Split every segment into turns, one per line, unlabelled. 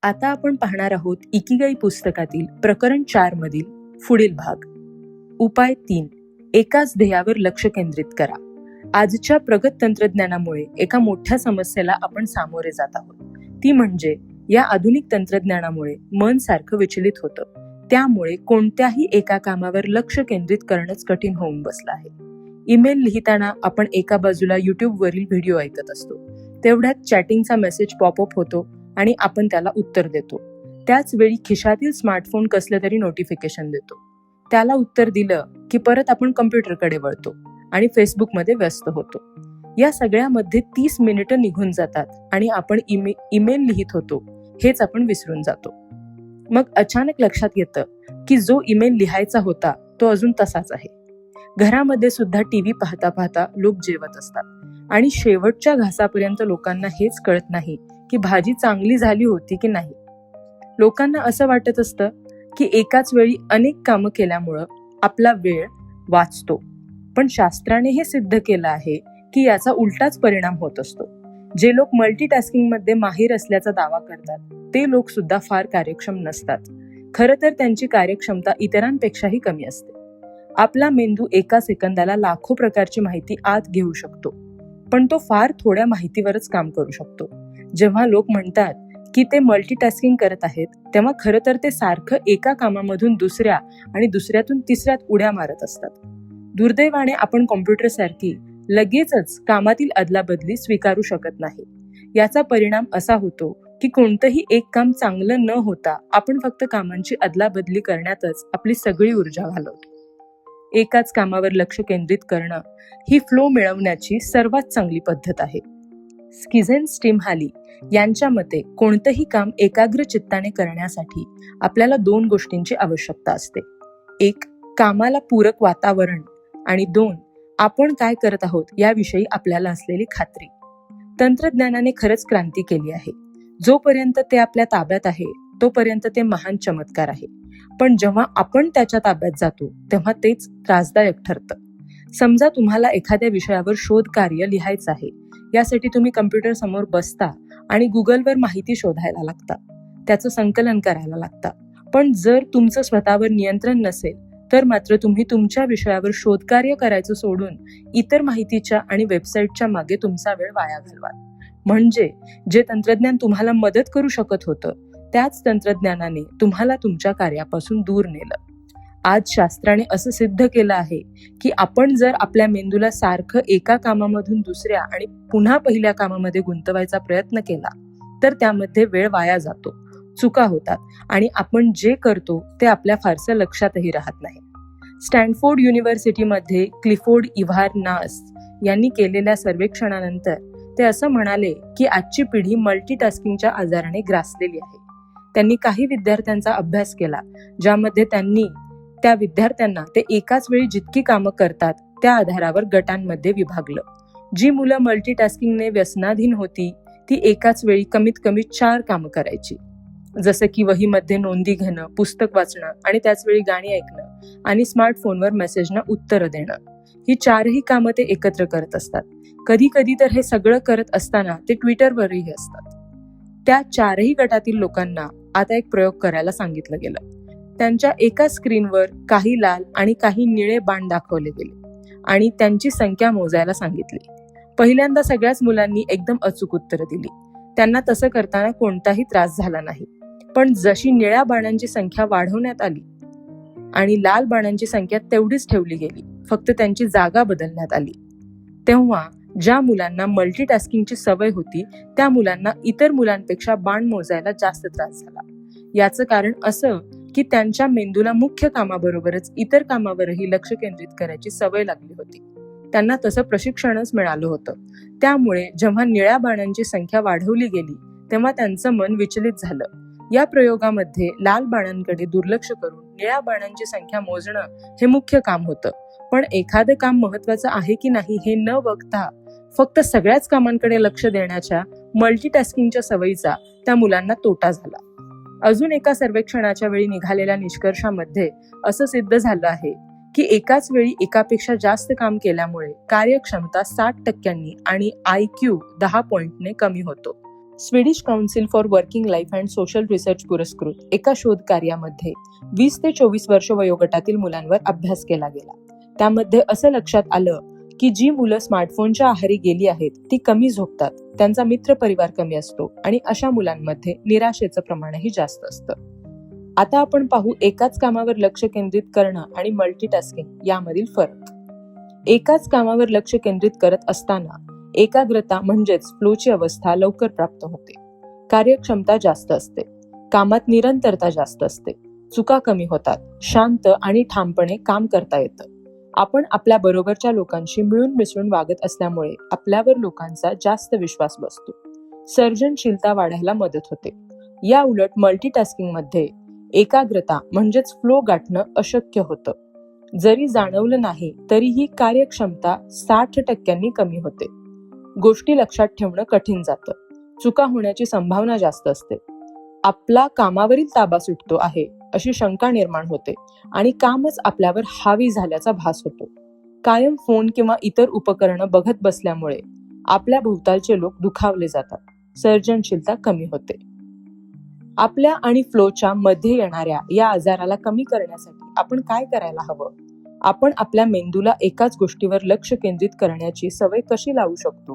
आता आपण पाहणार आहोत इकिगाई पुस्तकातील प्रकरण 4 मधील पुढील भाग. उपाय 3. एकाच ध्येयावर लक्ष केंद्रित करा. आजच्या प्रगत तंत्रज्ञानामुळे एका मोठ्या समस्येला आपण सामोरे जात आहोत. ती म्हणजे या आधुनिक तंत्रज्ञानामुळे मन सारखं विचलित होतं. त्यामुळे कोणत्याही एका कामावर लक्ष केंद्रित करणंच कठीण होऊन बसलं आहे. ईमेल लिहिताना आपण एका बाजूला युट्यूबवरील व्हिडिओ ऐकत असतो, तेवढ्यात चॅटिंगचा मेसेज पॉपअप होतो आणि आपण त्याला उत्तर देतो. त्याच वेळी खिशातील स्मार्टफोन कसलं तरी नोटिफिकेशन देतो. त्याला उत्तर दिलं की परत आपण कम्प्युटरकडे वळतो आणि फेसबुकमध्ये व्यस्त होतो. या सगळ्यामध्ये 30 मिनिटं निघून जातात आणि आपण ईमेल लिहित होतो हेच आपण विसरून जातो. मग अचानक लक्षात येतं की जो ईमेल लिहायचा होता तो अजून तसाच आहे. घरामध्ये सुद्धा टीव्ही पाहता पाहता लोक जेवत असतात आणि शेवटच्या घासापर्यंत लोकांना हेच कळत नाही की भाजी चांगली झाली होती की नाही. लोकांना असं वाटत असतं की एकाच वेळी अनेक कामं केल्यामुळं आपला वेळ वाचतो, पण शास्त्राने हे सिद्ध केलं आहे की याचा उलटाच परिणाम होत असतो. जे लोक मल्टीटास्किंगमध्ये माहीर असल्याचा दावा करतात ते लोक सुद्धा फार कार्यक्षम नसतात. खरं तर त्यांची कार्यक्षमता इतरांपेक्षाही कमी असते. आपला मेंदू एका सेकंदाला लाखो प्रकारची माहिती आत घेऊ शकतो, पण तो फार थोड्या माहितीवरच काम करू शकतो. जेव्हा लोक म्हणतात की ते मल्टीटास्किंग करत आहेत, तेव्हा खरं तर ते सारखं एका कामामधून दुसऱ्या आणि दुसऱ्यातून तिसऱ्यात उड्या मारत असतात. दुर्दैवाने आपण कॉम्प्युटरसारखी लगेचच कामातील अदलाबदली स्वीकारू शकत नाही. याचा परिणाम असा होतो की कोणतंही एक काम चांगलं न होता आपण फक्त कामांची अदलाबदली करण्यातच आपली सगळी ऊर्जा घालवतो. एकाच कामावर लक्ष केंद्रित करणं ही फ्लो मिळवण्याची सर्वात चांगली पद्धत आहे. स्किझेनस्टीमहाली यांच्या मते कोणतंही काम एकाग्र चित्ताने करण्यासाठी आपल्याला 2 गोष्टींची आवश्यकता असते. 1. कामाला पूरक वातावरण आणि 2. आपण काय करत आहोत याविषयी आपल्याला असलेली खात्री. तंत्रज्ञानाने खरंच क्रांती केली आहे. जोपर्यंत ते आपल्या ताब्यात आहे तोपर्यंत ते महान चमत्कार आहे, पण जेव्हा आपण त्याच्या ताब्यात जातो तेव्हा तेच त्रासदायक ठरतं. समजा तुम्हाला एखाद्या विषयावर शोध कार्य लिहायचं आहे. यासाठी तुम्ही कम्प्युटर समोर बसता आणि गुगलवर माहिती शोधायला लागता, त्याचं संकलन करायला लागता. पण जर तुमचं स्वतःवर नियंत्रण नसेल तर मात्र तुम्ही तुमच्या विषयावर शोधकार्य करायचं सोडून इतर माहितीच्या आणि वेबसाईटच्या मागे तुमचा वेळ वाया घालवाल. म्हणजे जे तंत्रज्ञान तुम्हाला मदत करू शकत होतं त्याच तंत्रज्ञानाने तुम्हाला तुमच्या कार्यापासून दूर नेलं. आज शास्त्राने असं सिद्ध केलं आहे की आपण जर आपल्या मेंदूला सारखं एका कामामधून दुसऱ्या आणि पुन्हा पहिल्या कामामध्ये गुंतवायचा प्रयत्न केला तर त्यामध्ये वेळ वाया जातो, चुका होतात आणि आपण जे करतो ते आपल्या फारसं लक्षातही राहत नाही. स्टॅनफोर्ड युनिव्हर्सिटीमध्ये क्लिफोर्ड इव्हारनास यांनी केलेल्या सर्वेक्षणानंतर ते असं म्हणाले की आजची पिढी मल्टीटास्किंगच्या आजाराने ग्रासलेली आहे. त्यांनी काही विद्यार्थ्यांचा अभ्यास केला ज्यामध्ये त्यांनी त्या विद्यार्थ्यांना ते एकाच वेळी जितकी कामं करतात त्या आधारावर गटांमध्ये विभागलं. जी मुलं मल्टीटास्किंगने व्यसनाधीन होती ती एकाच वेळी कमीत कमी 4 कामं करायची, जसं की वहीमध्ये नोंदी घेणं, पुस्तक वाचणं आणि त्याच वेळी गाणी ऐकणं आणि स्मार्टफोनवर मेसेजना उत्तरं देणं. ही 4ही कामं ते एकत्र करत असतात. कधी कधी तर हे सगळं करत असताना ते ट्विटरवरही असतात. त्या 4ही गटातील लोकांना आता एक प्रयोग करायला सांगितलं गेलं. त्यांच्या एका स्क्रीनवर काही लाल आणि काही निळे बाण दाखवले गेले आणि त्यांची संख्या मोजायला सांगितली. पहिल्यांदा सगळ्याच मुलांनी एकदम अचूक उत्तरं दिली. त्यांना तसं करताना कोणताही त्रास झाला नाही. पण जशी निळ्या बाणांची संख्या वाढवण्यात आली आणि लाल बाणांची संख्या तेवढीच ठेवली गेली, फक्त त्यांची जागा बदलण्यात आली, तेव्हा ज्या मुलांना मल्टीटास्किंगची सवय होती त्या मुलांना इतर मुलांपेक्षा बाण मोजायला जास्त त्रास झाला. याचं कारण असं की त्यांच्या मेंदूला मुख्य कामाबरोबरच इतर कामावरही लक्ष केंद्रित करायची सवय लागली होती. त्यांना तसं प्रशिक्षणच मिळालं होतं. त्यामुळे जेव्हा निळ्या बाणांची संख्या वाढवली गेली तेव्हा त्यांचं मन विचलित झालं. या प्रयोगामध्ये लाल बाणांकडे दुर्लक्ष करून निळ्या बाणांची संख्या मोजणं हे मुख्य काम होतं. पण एखादं काम महत्वाचं आहे की नाही हे न बघता फक्त सगळ्याच कामांकडे लक्ष देण्याच्या मल्टीटास्किंगच्या सवयीचा त्या मुलांना तोटा झाला. अजून एका सर्वेक्षणाच्या वेळी निघालेल्या निष्कर्षामध्ये असं सिद्ध झालं आहे की एकाच वेळी एकापेक्षा जास्त काम केल्यामुळे कार्यक्षमता 60% आणि IQ 10 पॉइंटने कमी होतो. Swedish council for working life and social research पुरस्कृत एका शोध कार्यामध्ये 20 ते 24 वर्ष वयोगटातील मुलांवर अभ्यास केला गेला. त्यामध्ये असं लक्षात आलं की जी मुलं स्मार्टफोनच्या आहारी गेली आहेत ती कमी झोपतात, त्यांचा मित्र परिवार कमी असतो आणि अशा मुलांमध्ये निराशेचं प्रमाणही जास्त असतं. आता आपण पाहू एकाच कामावर लक्ष केंद्रित करणं आणि मल्टीटास्किंग यामधील फरक. एकाच कामावर लक्ष केंद्रित करत असताना एकाग्रता म्हणजेच फ्लोची अवस्था लवकर प्राप्त होते. कार्यक्षमता जास्त असते, कामात निरंतरता जास्त असते, चुका कमी होतात, शांत आणि ठामपणे काम करता येतं. आपण आपल्या बरोबरच्या लोकांशी मिळून मिसळून वागत असल्यामुळे आपल्यावर लोकांचा जास्त विश्वास बसतो. सर्जनशीलता वाढायला मदत होते. या उलट मल्टीटास्किंगमध्ये एकाग्रता म्हणजेच फ्लो गाठणं अशक्य होतं. जरी जाणवलं नाही तरीही कार्यक्षमता 60% कमी होते. गोष्टी लक्षात ठेवणं कठीण जातं, चुका होण्याची संभावना जास्त असते, आपला कामावरील ताबा सुटतो आहे अशी शंका निर्माण होते आणि कामच आपल्यावर हावी झाल्याचा भास होतो. कायम फोन किंवा इतर उपकरणं बघत बसल्यामुळे आपल्या भोवतालचे लोक दुखावले जातात, सर्जनशीलता कमी होते. आपल्या आणि फ्लोच्या मध्ये येणाऱ्या या आजाराला कमी करण्यासाठी आपण काय करायला हवं? आपण आपल्या मेंदूला एकाच गोष्टीवर लक्ष केंद्रित करण्याची सवय कशी लावू शकतो?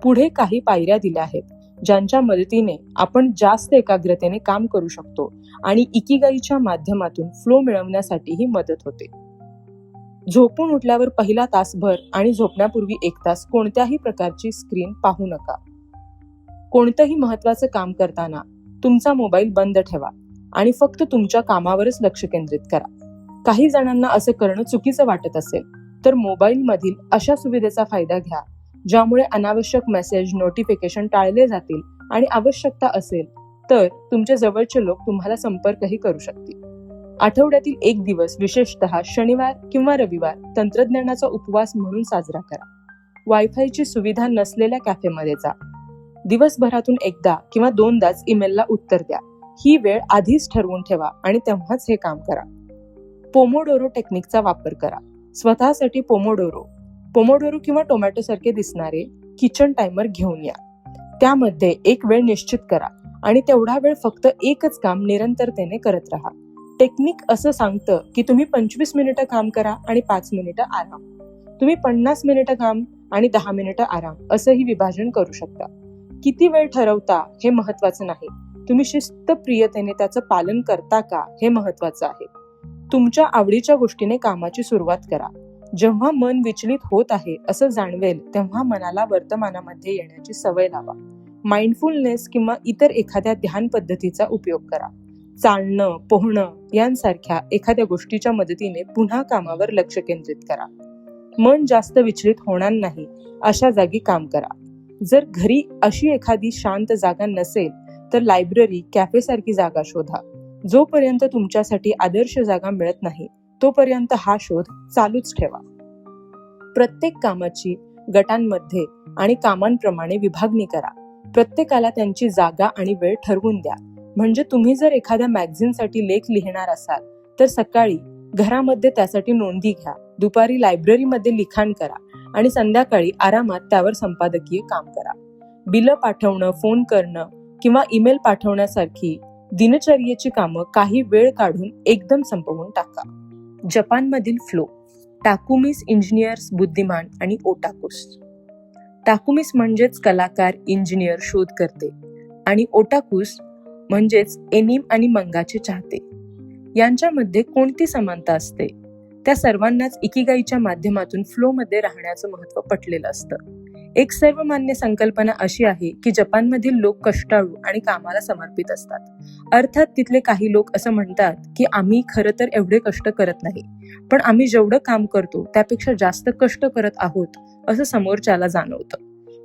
पुढे काही पायऱ्या दिल्या आहेत ज्यांच्या मदतीने आपण जास्त एकाग्रतेने काम करू शकतो आणि इकिगाईच्या माध्यमातून फ्लो मिळवण्यासाठीही मदत होते. झोपून उठल्यावर पहिला तासभर आणि झोपण्यापूर्वी 1 तास कोणत्याही प्रकारची स्क्रीन पाहू नका. कोणतंही महत्त्वाचं काम करताना तुमचा मोबाईल बंद ठेवा आणि फक्त तुमच्या कामावरच लक्ष केंद्रित करा. काही जणांना असं करणं चुकीचं वाटत असेल तर मोबाईलमधील अशा सुविधेचा फायदा घ्या ज्यामुळे अनावश्यक मेसेज, नोटिफिकेशन टाळले जातील आणि आवश्यकता असेल तर तुमचे जवळचे लोक तुम्हाला संपर्कही करू शकतील. आठवड्यातील 1 दिवस, विशेषतः शनिवार किंवा रविवार, तंत्रज्ञानाचा उपवास म्हणून साजरा करा. वायफायची सुविधा नसलेल्या कॅफेमध्ये जा. दिवसभरातून एकदा किंवा 2दाच ईमेलला उत्तर द्या. ही वेळ आधीच ठरवून ठेवा आणि तेव्हाच हे काम करा. पोमोडोरो टेक्निकचा वापर करा. स्वतःसाठी पोमोडोरो किंवा टोमॅटो सारखे दिसणारे किचन टायमर घेऊन या. त्यामध्ये एक वेळ निश्चित करा आणि तेवढा वेळ फक्त एकच काम निरंतरतेने करत राहा. टेक्निक असं सांगतं की तुम्ही 25 मिनिटं काम करा आणि 5 मिनिटं आराम. तुम्ही 50 मिनिटं काम आणि 10 मिनिटं आराम असंही विभाजन करू शकता. किती वेळ ठरवता हे महत्वाचं नाही, तुम्ही शिस्तप्रियतेने त्याचं पालन करता का हे महत्वाचं आहे. तुमच्या आवडीच्या गोष्टीने कामाची सुरुवात करा. जेव्हा मन विचलित होत आहे असं जाणवेल तेव्हा मनाला वर्तमानामध्ये येण्याची सवय लावा. माइंडफुलनेस किंवा इतर एखाद्या ध्यान पद्धतीचा उपयोग करा. चालणं, पोहणं यांसारख्या एखाद्या गोष्टीच्या मदतीने पुन्हा कामावर लक्ष केंद्रित करा. मन जास्त विचलित होणार नाही अशा जागी काम करा. जर घरी अशी एखादी शांत जागा नसेल तर लायब्ररी, कॅफे सारखी जागा शोधा. जोपर्यंत तुमच्यासाठी आदर्श जागा मिळत नाही तोपर्यंत हा शोध चालूच ठेवा. प्रत्येक कामाची गटांमध्ये आणि कामांप्रमाणे विभागणी करा. प्रत्येकाला त्यांची जागा आणि वेळ ठरवून द्या. म्हणजे तुम्ही जर एखाद्या मॅगझिनसाठी लेख लिहिणार असाल तर सकाळी घरामध्ये त्यासाठी नोंदी घ्या, दुपारी लायब्ररीमध्ये लिखाण करा आणि संध्याकाळी आरामात त्यावर संपादकीय काम करा. बिलं पाठवणं, फोन करणं किंवा ईमेल पाठवण्यासारखी दिनचर्येची कामं काही वेळ काढून एकदम संपवून टाका. जपानमधील फ्लो. टाकुमिस इंजिनियर्स, बुद्धिमान आणि ओटाकुस. टाकुमिस म्हणजेच कलाकार, इंजिनियर, शोधकर्ते आणि ओटाकुस म्हणजेच एनिम आणि मंगाचे चाहते. यांच्यामध्ये कोणती समानता असते? त्या सर्वांनाच इकिगाईच्या माध्यमातून फ्लोमध्ये राहण्याचं महत्त्व पटलेलं असतं. एक सर्वमान्य संकल्पना अशी आहे की जपानमधील लोक कष्टाळू आणि कामाला समर्पित असतात. अर्थात तिथले काही लोक असं म्हणतात की आम्ही खरं तर एवढे कष्ट करत नाही, पण आम्ही जेवढं काम करतो त्यापेक्षा जास्त कष्ट करत आहोत असं समोरच्याला जाणवतं.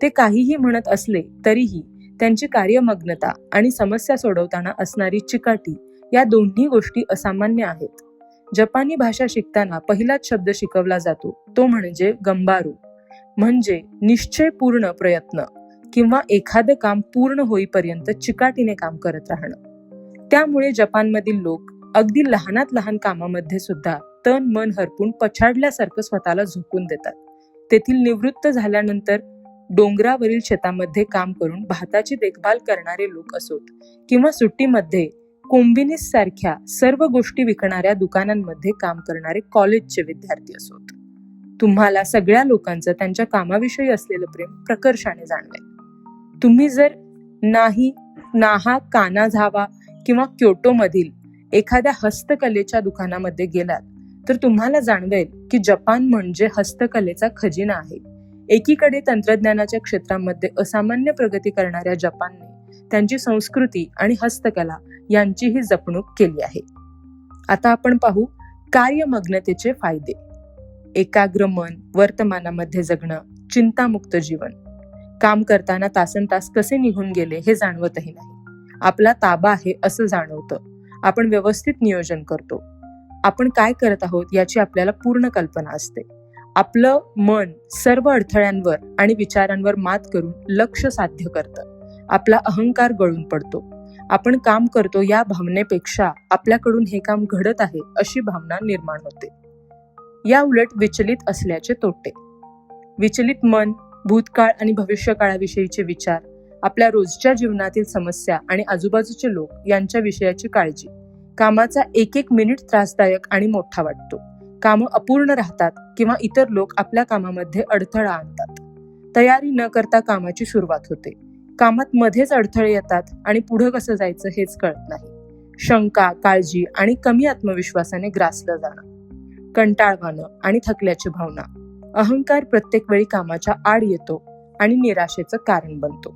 ते काहीही म्हणत असले तरीही त्यांची कार्यमग्नता आणि समस्या सोडवताना असणारी चिकाटी या दोन्ही गोष्टी असामान्य आहेत. जपानी भाषा शिकताना पहिलाच शब्द शिकवला जातो तो म्हणजे गंबारू, म्हणजे निश्चयपूर्ण प्रयत्न किंवा एखादं काम पूर्ण होईपर्यंत चिकाटीने काम करत राहणं. त्यामुळे जपानमधील लोक अगदी लहानात लहान कामामध्ये सुद्धा तन मन हरपून पछाडल्यासारखं स्वतःला झोकून देतात. तेथील निवृत्त झाल्यानंतर डोंगरावरील शेतामध्ये काम करून भाताची देखभाल करणारे लोक असोत किंवा सुट्टीमध्ये कोंबिनीस सारख्या सर्व गोष्टी विकणाऱ्या दुकानांमध्ये काम करणारे कॉलेजचे विद्यार्थी असोत, तुम्हाला सगळ्या लोकांचं त्यांच्या कामाविषयी असलेलं प्रेम प्रकर्षाने जाणवेल. तुम्ही जर नाहा कानाझावा किंवा क्योटोमधील एखाद्या हस्तकलेच्या दुकानामध्ये गेलात तर तुम्हाला जाणवेल की जपान म्हणजे हस्तकलेचा खजिना आहे. एकीकडे तंत्रज्ञानाच्या क्षेत्रामध्ये असामान्य प्रगती करणाऱ्या जपानने त्यांची संस्कृती आणि हस्तकला यांचीही जपणूक केली आहे. आता आपण पाहू कार्यमग्नतेचे फायदे. एकाग्र मन, वर्तमानामध्ये जगणं, चिंतामुक्त जीवन. काम करताना तासनतास कसे निघून गेले हे जाणवतही नाही. आपला ताबा आहे असं जाणवतं. आपण व्यवस्थित नियोजन करतो. आपण काय करत आहोत याची आपल्याला पूर्ण कल्पना असते. आपलं मन सर्व अडथळ्यांवर आणि विचारांवर मात करून लक्ष्य साध्य करतं. आपला अहंकार गळून पडतो. आपण काम करतो या भावनेपेक्षा आपल्याकडून हे काम घडत आहे अशी भावना निर्माण होते. या उलट विचलित असल्याचे तोटे. विचलित मन, भूतकाळ आणि भविष्यकाळाविषयीचे विचार, आपल्या रोजच्या जीवनातील समस्या आणि आजूबाजूचे लोक यांच्या विषयाची काळजी. कामाचा एक एक मिनिट त्रासदायक आणि मोठा वाटतो. कामं अपूर्ण राहतात किंवा इतर लोक आपल्या कामामध्ये अडथळा आणतात. तयारी न करता कामाची सुरुवात होते. कामात मध्येच अडथळे येतात आणि पुढे कसं जायचं हेच कळत नाही. शंका, काळजी आणि कमी आत्मविश्वासाने ग्रासलं जाणं. कंटाळवाणं आणि थकल्याची भावना. अहंकार प्रत्येक वेळी कामाच्या आड येतो आणि निराशेचं कारण बनतो.